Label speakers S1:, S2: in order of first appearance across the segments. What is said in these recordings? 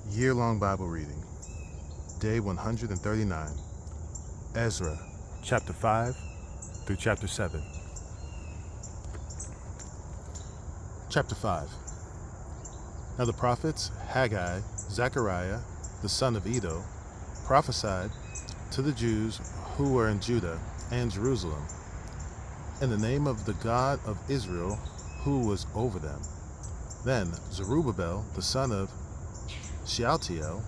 S1: Year-long Bible reading, Day 139, Ezra, Chapter 5 through Chapter 7. Chapter 5. Now the prophets Haggai, Zechariah, the son of Iddo, prophesied to the Jews who were in Judah and Jerusalem, in the name of the God of Israel who was over them. Then Zerubbabel, the son of Shealtiel,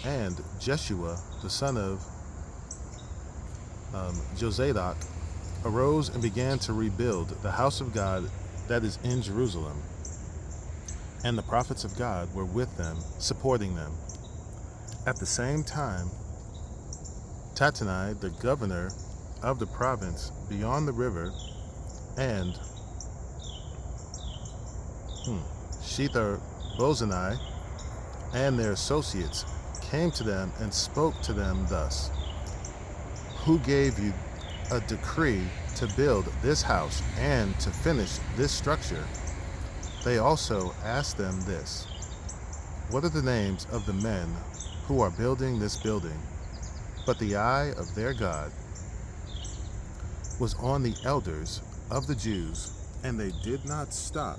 S1: and Jeshua, the son of Jozadak, arose and began to rebuild the house of God that is in Jerusalem. And the prophets of God were with them, supporting them. At the same time, Tattenai, the governor of the province beyond the river, and Shethar-Bozenai and their associates came to them and spoke to them thus: Who gave you a decree to build this house and to finish this structure? They also asked them this: What are the names of the men who are building this building? But the eye of their God was on the elders of the Jews, and they did not stop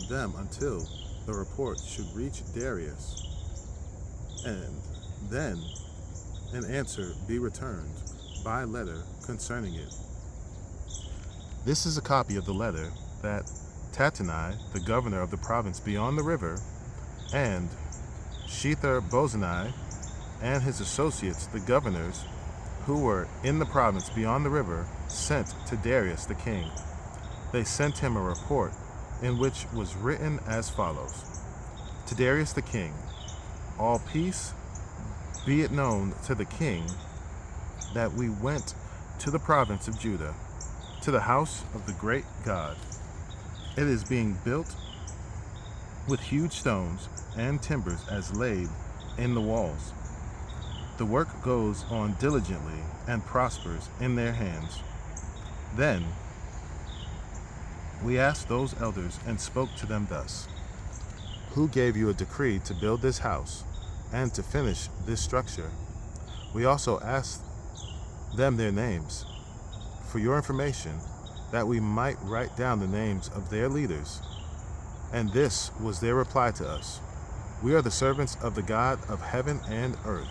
S1: them until the report should reach Darius, and then an answer be returned by letter concerning it. This is a copy of the letter that Tattenai, the governor of the province beyond the river, and Shethar-Bozenai and his associates, the governors who were in the province beyond the river, sent to Darius the king. They sent him a report in which was written as follows: To Darius the king, all peace, be it known to the king that we went to the province of Judah, to the house of the great God. It is being built with huge stones and timbers as laid in the walls. The work goes on diligently and prospers in their hands. Then we asked those elders and spoke to them thus: Who gave you a decree to build this house and to finish this structure? We also asked them their names, for your information, that we might write down the names of their leaders. And this was their reply to us: We are the servants of the God of heaven and earth,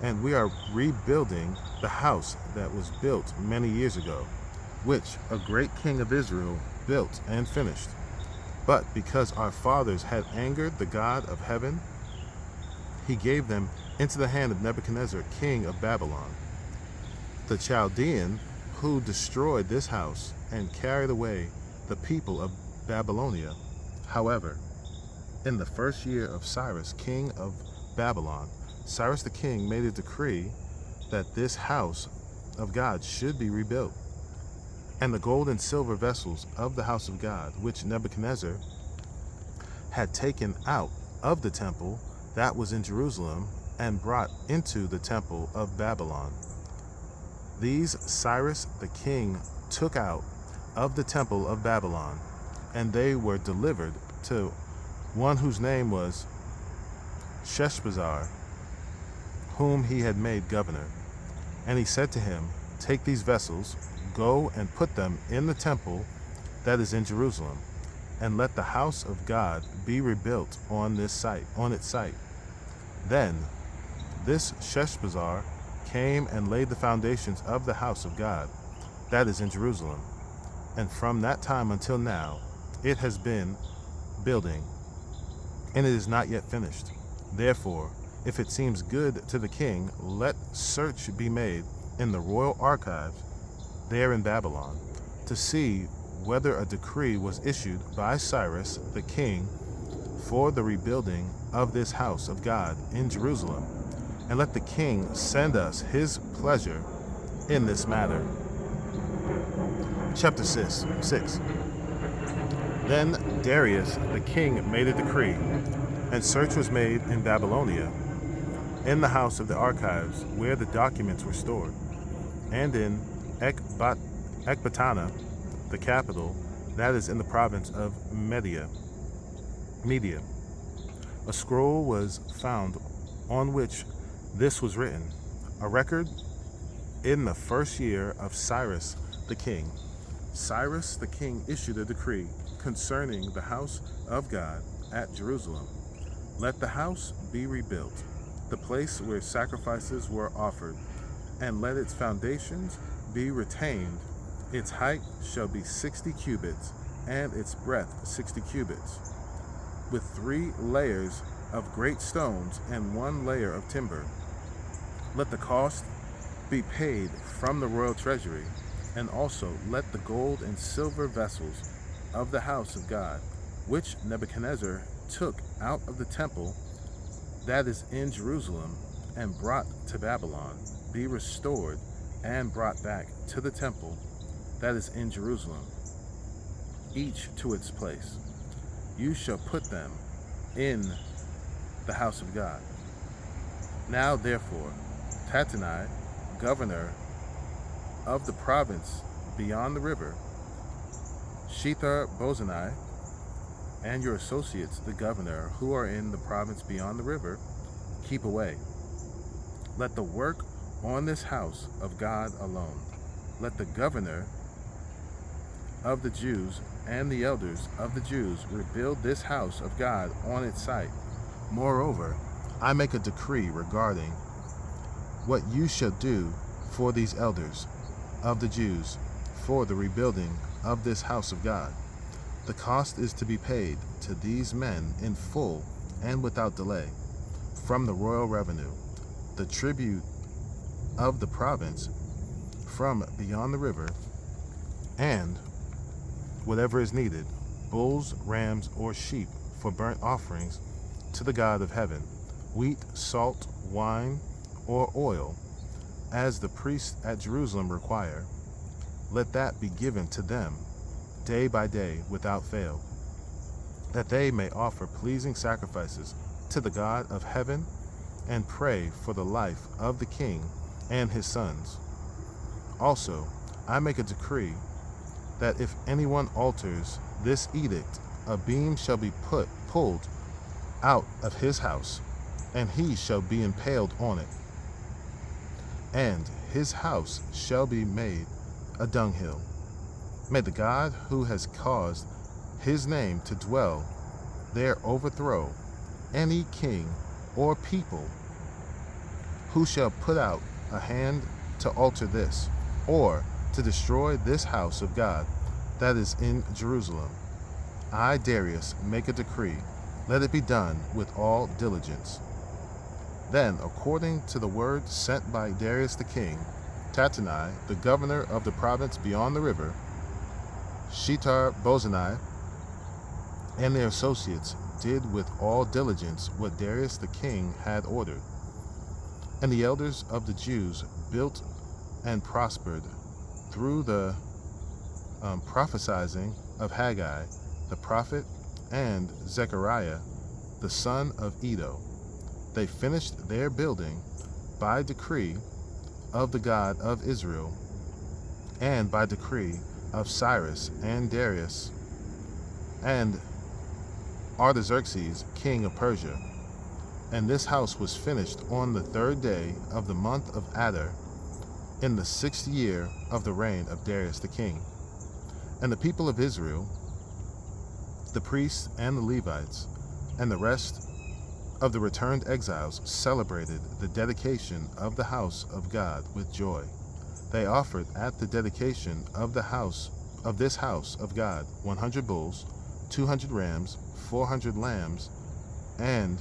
S1: and we are rebuilding the house that was built many years ago, which a great king of Israel built and finished. But because our fathers had angered the God of heaven, he gave them into the hand of Nebuchadnezzar, king of Babylon, the Chaldean, who destroyed this house and carried away the people of Babylonia. However, in the first year of Cyrus, king of Babylon, Cyrus the king made a decree that this house of God should be rebuilt. And the gold and silver vessels of the house of God, which Nebuchadnezzar had taken out of the temple that was in Jerusalem and brought into the temple of Babylon, these Cyrus the king took out of the temple of Babylon, and they were delivered to one whose name was Sheshbazzar, whom he had made governor. And he said to him, Take these vessels, go and put them in the temple that is in Jerusalem, and let the house of God be rebuilt on its site. Then this Sheshbazzar came and laid the foundations of the house of God that is in Jerusalem, and from that time until now it has been building, and it is not yet finished. Therefore, if it seems good to the king, let search be made in the royal archives there in Babylon, to see whether a decree was issued by Cyrus the king for the rebuilding of this house of God in Jerusalem, and let the king send us his pleasure in this matter. Chapter 6. Then Darius the king made a decree, and search was made in Babylonia, in the house of the archives where the documents were stored, and in Ecbatana, the capital, that is in the province of Media. A scroll was found on which this was written, a record in the first year of Cyrus the king. Cyrus the king issued a decree concerning the house of God at Jerusalem. Let the house be rebuilt, the place where sacrifices were offered, and let its foundations be retained. Its height shall be 60 cubits, and its breadth 60 cubits, with 3 layers of great stones and 1 layer of timber. Let the cost be paid from the royal treasury, and also let the gold and silver vessels of the house of God, which Nebuchadnezzar took out of the temple that is in Jerusalem and brought to Babylon, be restored and brought back to the temple that is in Jerusalem, each to its place. You shall put them in the house of God. Now therefore, Tattenai, governor of the province beyond the river, Shethar-Bozenai, and your associates, the governor, who are in the province beyond the river, keep away. Let the work on this house of God alone. Let the governor of the Jews and the elders of the Jews rebuild this house of God on its site. Moreover, I make a decree regarding what you shall do for these elders of the Jews for the rebuilding of this house of God. The cost is to be paid to these men in full and without delay from the royal revenue, the tribute of the province from beyond the river, and whatever is needed, bulls, rams, or sheep for burnt offerings to the God of heaven, wheat, salt, wine, or oil, as the priests at Jerusalem require. Let that be given to them day by day without fail, that they may offer pleasing sacrifices to the God of heaven and pray for the life of the king and his sons. Also, I make a decree that if anyone alters this edict, a beam shall be pulled out of his house, and he shall be impaled on it, and his house shall be made a dunghill. May the God who has caused his name to dwell there overthrow any king or people who shall put out a hand to alter this, or to destroy this house of God that is in Jerusalem. I, Darius, make a decree. Let it be done with all diligence. Then, according to the word sent by Darius the king, Tattenai, the governor of the province beyond the river, Shethar-Bozenai, and their associates did with all diligence what Darius the king had ordered. And the elders of the Jews built and prospered through the prophesying of Haggai the prophet and Zechariah the son of Iddo. They finished their building by decree of the God of Israel, and by decree of Cyrus and Darius and Artaxerxes, king of Persia. And this house was finished on the 3rd day of the month of Adar, in the 6th year of the reign of Darius the king. And the people of Israel, the priests and the Levites, and the rest of the returned exiles celebrated the dedication of the house of God with joy. They offered at the dedication of this house of God 100 bulls, 200 rams, 400 lambs, and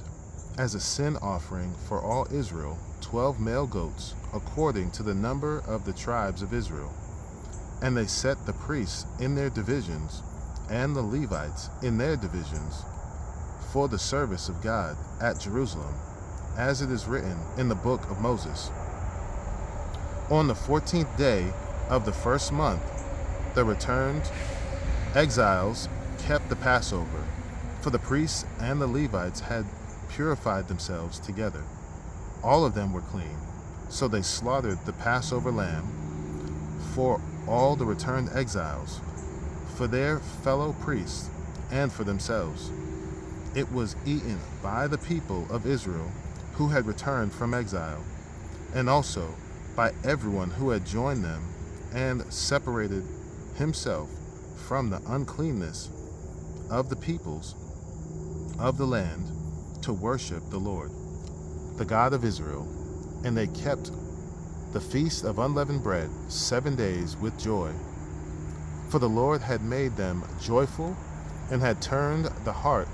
S1: as a sin offering for all Israel, 12 male goats, according to the number of the tribes of Israel. And they set the priests in their divisions, and the Levites in their divisions, for the service of God at Jerusalem, as it is written in the book of Moses. On the 14th day of the 1st month, the returned exiles kept the Passover, for the priests and the Levites had purified themselves together. All of them were clean, so they slaughtered the Passover lamb for all the returned exiles, for their fellow priests, and for themselves. It was eaten by the people of Israel who had returned from exile, and also by everyone who had joined them and separated himself from the uncleanness of the peoples of the land to worship the Lord, the God of Israel. And they kept the feast of unleavened bread 7 days with joy. For the Lord had made them joyful and had turned the heart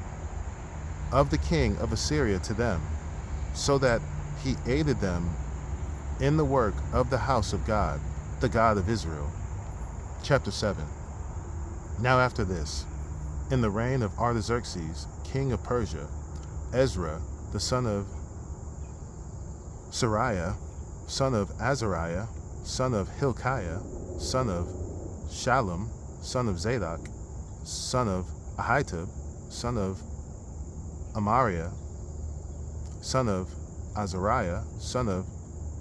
S1: of the king of Assyria to them, so that he aided them in the work of the house of God, the God of Israel. Chapter 7. Now after this, in the reign of Artaxerxes, king of Persia, Ezra, the son of Sariah, son of Azariah, son of Hilkiah, son of Shallum, son of Zadok, son of Ahitub, son of Amariah, son of Azariah, son of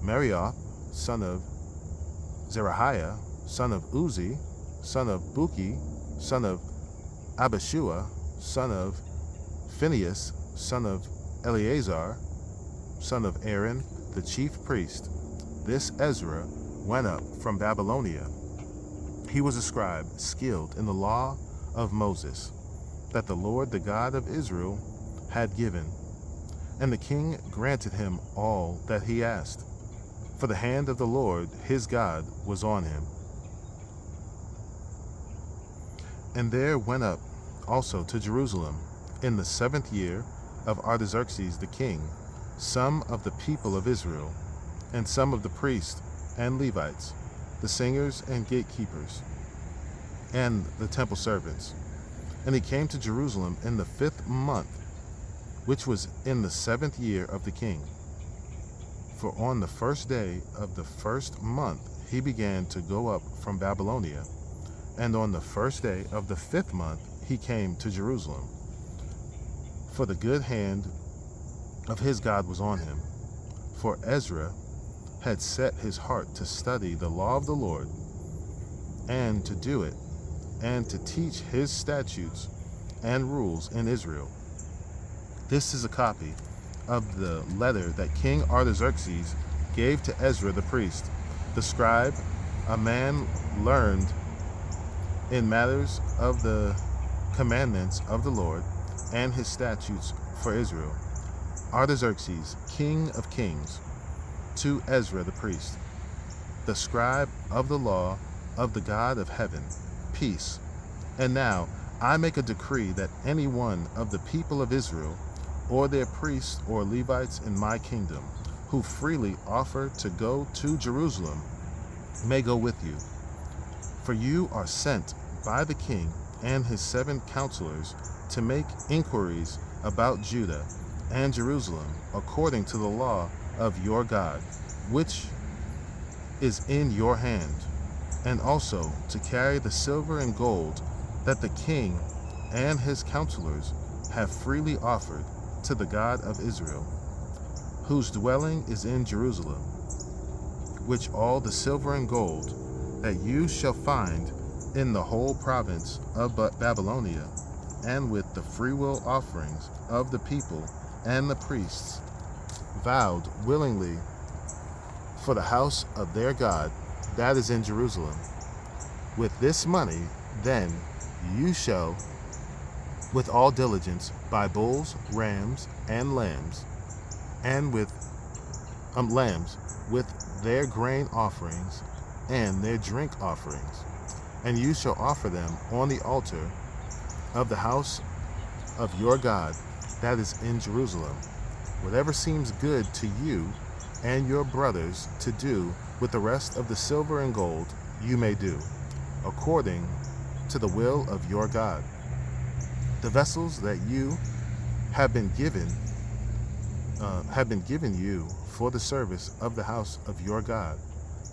S1: Merioth, son of Zerahiah, son of Uzi, son of Buki, son of Abishua, son of Phinehas, son of Eleazar, son of Aaron, the chief priest. This Ezra went up from Babylonia. He was a scribe skilled in the law of Moses, that the Lord, the God of Israel, had given. And the king granted him all that he asked, for the hand of the Lord his God was on him. And there went up also to Jerusalem in the 7th year of Artaxerxes the king some of the people of Israel, and some of the priests and Levites, the singers and gatekeepers, and the temple servants. And he came to Jerusalem in the 5th month, which was in the 7th year of the king. For on the 1st day of the 1st month he began to go up from Babylonia, and on the 1st day of the 5th month he came to Jerusalem. For the good hand of his God was on him, for Ezra had set his heart to study the law of the Lord, and to do it, and to teach his statutes and rules in Israel. This is a copy of the letter that King Artaxerxes gave to Ezra the priest, the scribe, a man learned in matters of the commandments of the Lord and his statutes for Israel. Artaxerxes, king of kings, to Ezra the priest, the scribe of the law of the God of heaven, peace. And now I make a decree that any one of the people of Israel, or their priests or Levites in my kingdom, who freely offer to go to Jerusalem, may go with you. For you are sent by the king and his 7 counselors to make inquiries about Judah and Jerusalem, according to the law of your God, which is in your hand, and also to carry the silver and gold that the king and his counselors have freely offered to the God of Israel, whose dwelling is in Jerusalem, which all the silver and gold that you shall find in the whole province of Babylonia, and with the freewill offerings of the people and the priests, vowed willingly for the house of their God that is in Jerusalem. With this money, then, you shall, with all diligence, buy bulls, rams, and lambs, and with their grain offerings and their drink offerings, and you shall offer them on the altar of the house of your God that is in Jerusalem. Whatever seems good to you and your brothers to do with the rest of the silver and gold, you may do, according to the will of your God. The vessels that you have been given you for the service of the house of your God,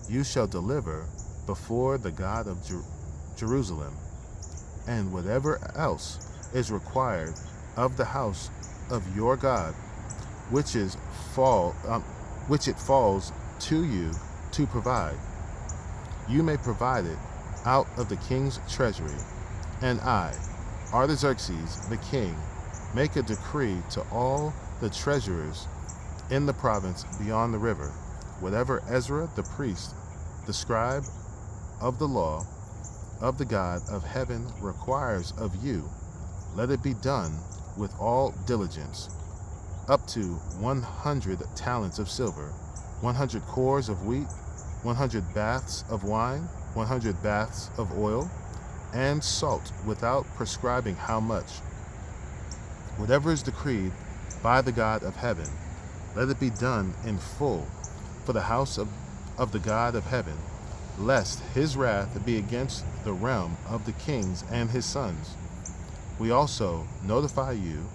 S1: you shall deliver before the God of Jerusalem, and whatever else is required of the house of your God, which it falls to you to provide. You may provide it out of the king's treasury, and I, Artaxerxes the king, make a decree to all the treasurers in the province beyond the river, whatever Ezra the priest, the scribe of the law of the God of heaven requires of you, let it be done with all diligence, up to 100 talents of silver, 100 cores of wheat, 100 baths of wine, 100 baths of oil, and salt, without prescribing how much. Whatever is decreed by the God of heaven, let it be done in full for the house of the God of heaven, lest his wrath be against the realm of the kings and his sons. We also notify you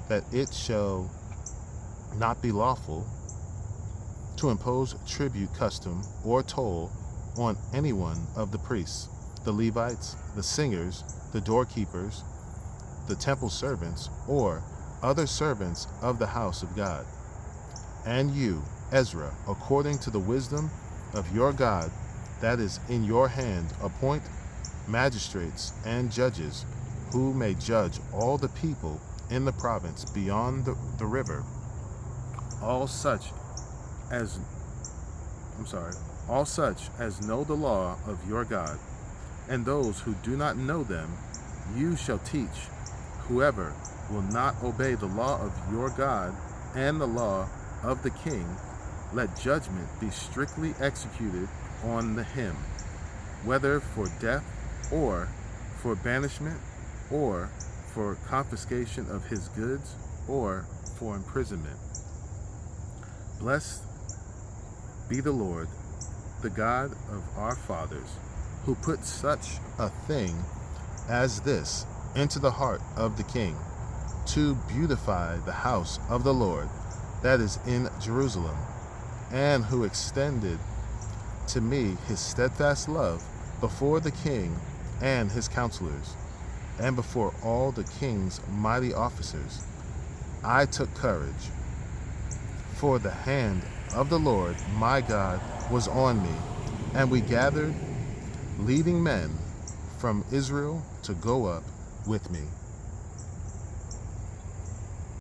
S1: that it shall not be lawful to impose tribute, custom, or toll on any one of the priests, the Levites, the singers, the doorkeepers, the temple servants, or other servants of the house of God. And you, Ezra, according to the wisdom of your God that is in your hand, appoint magistrates and judges who may judge all the people in the province beyond the river, all such as know the law of your God, and those who do not know them you shall teach. Whoever will not obey the law of your God and the law of the king, let judgment be strictly executed on him, whether for death or for banishment or for confiscation of his goods or for imprisonment. Blessed be the Lord, the God of our fathers, who put such a thing as this into the heart of the king, to beautify the house of the Lord that is in Jerusalem, and who extended to me his steadfast love before the king and his counselors, and before all the king's mighty officers. I took courage, for the hand of the Lord my God was on me, and we gathered leading men from Israel to go up with me.